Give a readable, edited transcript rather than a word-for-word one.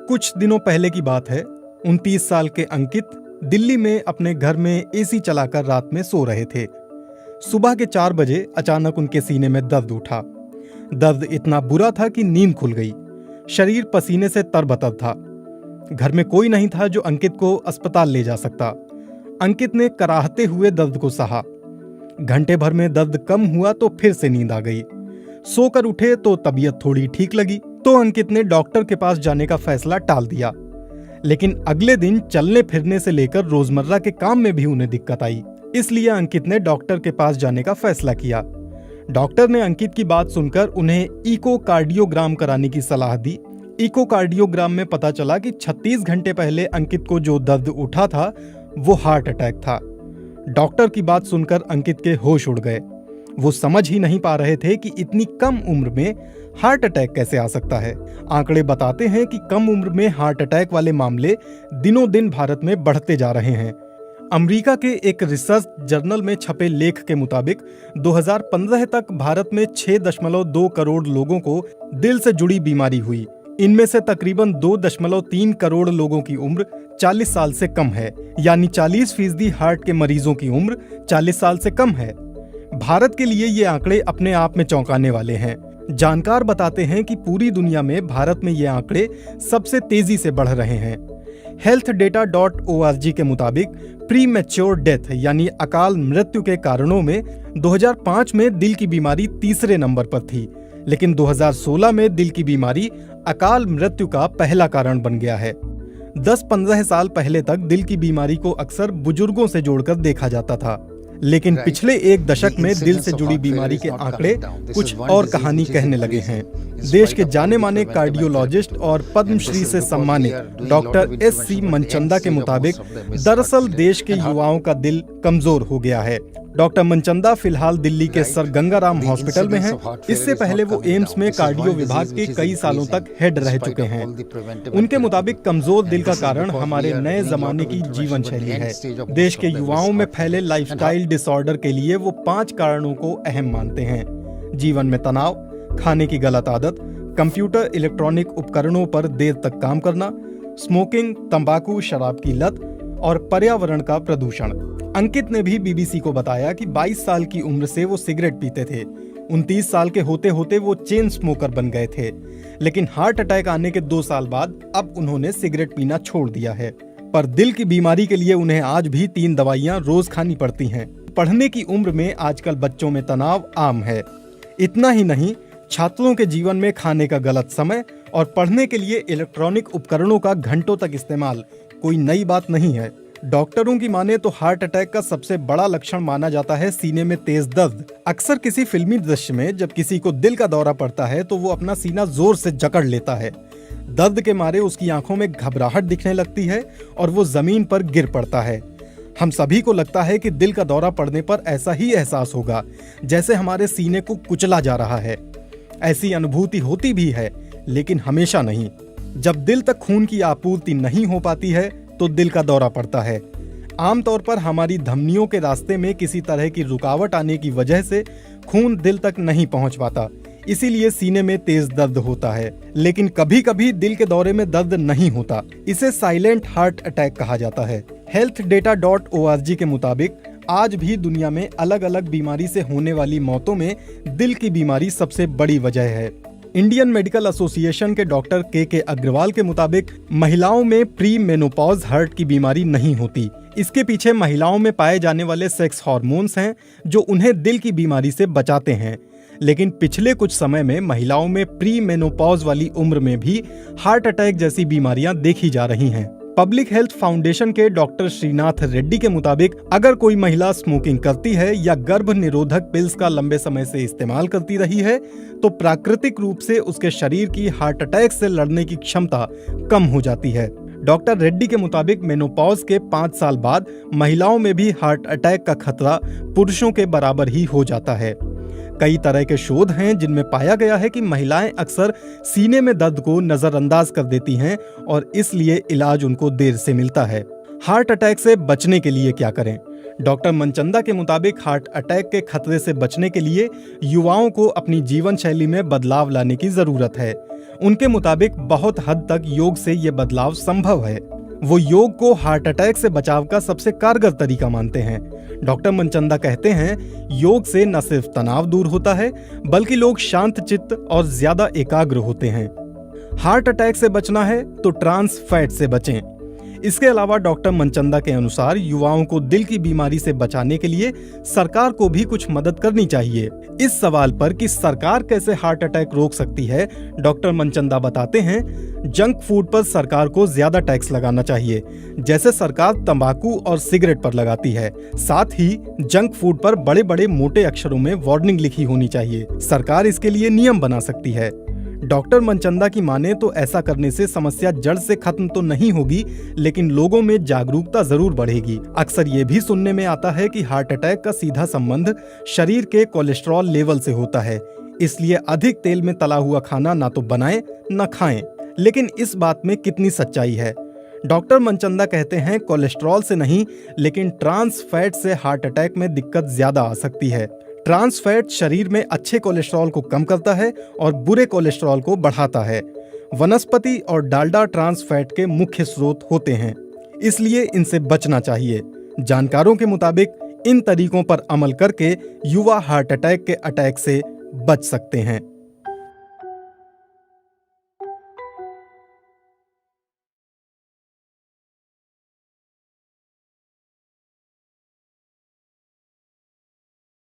कुछ दिनों पहले की बात है। 29 साल के अंकित दिल्ली में अपने घर में एसी चलाकर रात में सो रहे थे। सुबह के 4 बजे अचानक उनके सीने में दर्द उठा। दर्द इतना बुरा था कि नींद खुल गई। शरीर पसीने से तरबतर था। घर में कोई नहीं था जो अंकित को अस्पताल ले जा सकता। अंकित ने कराहते हुए दर्द को सहा। घंटे भर में दर्द कम हुआ तो फिर से नींद आ गई। सोकर उठे तो तबीयत थोड़ी ठीक लगी, तो अंकित ने डॉक्टर के पास जाने का फैसला टाल दिया। लेकिन अगले दिन चलने फिरने से लेकर रोजमर्रा के काम में भी उन्हें दिक्कत आई। इसलिए अंकित ने डॉक्टर के पास जाने का फैसला किया। डॉक्टर ने अंकित की बात सुनकर उन्हें इकोकार्डियोग्राम कराने की सलाह दी। इकोकार्डियोग्राम में पता चला कि 36 घंटे पहले अंकित को जो दर्द उठा था वो हार्ट अटैक था। डॉक्टर की बात सुनकर अंकित के होश उड़ गए। वो समझ ही नहीं पा रहे थे कि इतनी कम उम्र में हार्ट अटैक कैसे आ सकता है। आंकड़े बताते हैं कि कम उम्र में हार्ट अटैक वाले मामले दिनों दिन भारत में बढ़ते जा रहे हैं। अमेरिका के एक रिसर्च जर्नल में छपे लेख के मुताबिक 2015 तक भारत में 6.2 करोड़ लोगों को दिल से जुड़ी बीमारी हुई। इनमें से तकरीबन 2.3 करोड़ लोगों की उम्र 40 साल से कम है, यानी 40% हार्ट के मरीजों की उम्र 40 साल से कम है। भारत के लिए ये आंकड़े अपने आप में चौंकाने वाले हैं। जानकार बताते हैं कि पूरी दुनिया में भारत में ये आंकड़े सबसे तेजी से बढ़ रहे हैं। healthdata.org के मुताबिक प्री मैच्योर डेथ यानी अकाल मृत्यु के कारणों में 2005 में दिल की बीमारी तीसरे नंबर पर थी, लेकिन 2016 में दिल की बीमारी अकाल मृत्यु का पहला कारण बन गया है। 10-15 साल पहले तक दिल की बीमारी को अक्सर बुजुर्गों से जोड़कर देखा जाता था, लेकिन पिछले एक दशक में दिल से जुड़ी बीमारी के आंकड़े कुछ और कहानी कहने लगे हैं। देश के जाने माने कार्डियोलॉजिस्ट और पद्मश्री से सम्मानित डॉक्टर एस.सी. मनचंदा के मुताबिक दरअसल देश के युवाओं का दिल कमजोर हो गया है। डॉक्टर मनचंदा फिलहाल दिल्ली के सर गंगाराम हॉस्पिटल में हैं। इससे पहले वो एम्स में कार्डियो विभाग के कई सालों तक हेड रह चुके हैं। उनके मुताबिक कमजोर दिल का कारण हमारे नए जमाने की जीवन शैली है। देश के युवाओं में फैले लाइफस्टाइल डिसऑर्डर के लिए वो 5 कारणों को अहम मानते हैं। जीवन में तनाव, खाने की गलत आदत, कंप्यूटर इलेक्ट्रॉनिक उपकरणों पर देर तक काम करना, स्मोकिंग, तंबाकू, शराब की लत और पर्यावरण का प्रदूषण। अंकित ने भी बीबीसी को बताया कि 22 साल की उम्र से वो सिगरेट पीते थे। 29 साल के होते होते वो चेन स्मोकर बन गए थे, लेकिन हार्ट अटैक आने के 2 साल बाद अब उन्होंने सिगरेट पीना छोड़ दिया है। पर दिल की बीमारी के लिए उन्हें आज भी 3 दवाइयां रोज खानी पड़ती हैं। पढ़ने की उम्र में आजकल बच्चों में तनाव आम है। इतना ही नहीं, छात्रों के जीवन में खाने का गलत समय और पढ़ने के लिए इलेक्ट्रॉनिक उपकरणों का घंटों तक इस्तेमाल कोई नई बात नहीं है। डॉक्टरों की माने तो हार्ट अटैक का सबसे बड़ा लक्षण माना जाता है सीने में तेज दर्द। अक्सर किसी फिल्मी दृश्य में जब किसी को दिल का दौरा पड़ता है तो वो अपना सीना जोर से जकड़ लेता है। दर्द के मारे उसकी आंखों में घबराहट दिखने लगती है और वो जमीन पर गिर पड़ता है। हम सभी को लगता है कि दिल का दौरा पड़ने पर ऐसा ही एहसास होगा, जैसे हमारे सीने को कुचला जा रहा है। ऐसी अनुभूति होती भी है, लेकिन हमेशा नहीं। जब दिल तक खून की आपूर्ति नहीं हो पाती है तो दिल का दौरा पड़ता है। आमतौर पर हमारी धमनियों के रास्ते में किसी तरह की रुकावट आने की वजह से खून दिल तक नहीं पहुंच पाता, इसीलिए सीने में तेज दर्द होता है। लेकिन कभी कभी दिल के दौरे में दर्द नहीं होता, इसे साइलेंट हार्ट अटैक कहा जाता है। healthdata.org के मुताबिक आज भी दुनिया में अलग अलग बीमारी से होने वाली मौतों में दिल की बीमारी सबसे बड़ी वजह है। इंडियन मेडिकल एसोसिएशन के डॉक्टर के अग्रवाल के मुताबिक महिलाओं में प्री मेनोपॉज हार्ट की बीमारी नहीं होती। इसके पीछे महिलाओं में पाए जाने वाले सेक्स हार्मोन्स हैं जो उन्हें दिल की बीमारी से बचाते हैं। लेकिन पिछले कुछ समय में महिलाओं में प्री मेनोपॉज वाली उम्र में भी हार्ट अटैक जैसी बीमारियां देखी जा रही हैं। पब्लिक हेल्थ फाउंडेशन के डॉक्टर श्रीनाथ रेड्डी के मुताबिक अगर कोई महिला स्मोकिंग करती है या गर्भ निरोधक पिल्स का लंबे समय से इस्तेमाल करती रही है तो प्राकृतिक रूप से उसके शरीर की हार्ट अटैक से लड़ने की क्षमता कम हो जाती है। डॉक्टर रेड्डी के मुताबिक मेनोपॉज के 5 साल बाद महिलाओं में भी हार्ट अटैक का खतरा पुरुषों के बराबर ही हो जाता है। कई तरह के शोध हैं जिनमें पाया गया है कि महिलाएं अक्सर सीने में दर्द को नजरअंदाज कर देती हैं और इसलिए इलाज उनको देर से मिलता है। हार्ट अटैक से बचने के लिए क्या करें? डॉक्टर मनचंदा के मुताबिक हार्ट अटैक के खतरे से बचने के लिए युवाओं को अपनी जीवन शैली में बदलाव लाने की जरूरत है। उनके मुताबिक बहुत हद तक योग से ये बदलाव संभव है। वो योग को हार्ट अटैक से बचाव का सबसे कारगर तरीका मानते हैं। डॉक्टर मनचंदा कहते हैं, योग से न सिर्फ तनाव दूर होता है बल्कि लोग शांत चित्त और ज्यादा एकाग्र होते हैं। हार्ट अटैक से बचना है तो ट्रांस फैट से बचें। इसके अलावा डॉक्टर मनचंदा के अनुसार युवाओं को दिल की बीमारी से बचाने के लिए सरकार को भी कुछ मदद करनी चाहिए। इस सवाल पर कि सरकार कैसे हार्ट अटैक रोक सकती है, डॉक्टर मनचंदा बताते हैं, जंक फूड पर सरकार को ज्यादा टैक्स लगाना चाहिए, जैसे सरकार तंबाकू और सिगरेट पर लगाती है। साथ ही जंक फूड पर बड़े बड़े मोटे अक्षरों में वार्निंग लिखी होनी चाहिए। सरकार इसके लिए नियम बना सकती है। डॉक्टर मनचंदा की माने तो ऐसा करने से समस्या जड़ से खत्म तो नहीं होगी, लेकिन लोगों में जागरूकता जरूर बढ़ेगी। अक्सर ये भी सुनने में आता है कि हार्ट अटैक का सीधा संबंध शरीर के कोलेस्ट्रॉल लेवल से होता है, इसलिए अधिक तेल में तला हुआ खाना ना तो बनाएं न खाएं। लेकिन इस बात में कितनी सच्चाई है? डॉक्टर मनचंदा कहते हैं, कोलेस्ट्रॉल से नहीं लेकिन ट्रांस फैट से हार्ट अटैक में दिक्कत ज्यादा आ सकती है। ट्रांस फैट शरीर में अच्छे कोलेस्ट्रॉल को कम करता है और बुरे कोलेस्ट्रॉल को बढ़ाता है। वनस्पति और डालडा ट्रांस फैट के मुख्य स्रोत होते हैं, इसलिए इनसे बचना चाहिए। जानकारों के मुताबिक इन तरीकों पर अमल करके युवा हार्ट अटैक के अटैक से बच सकते हैं।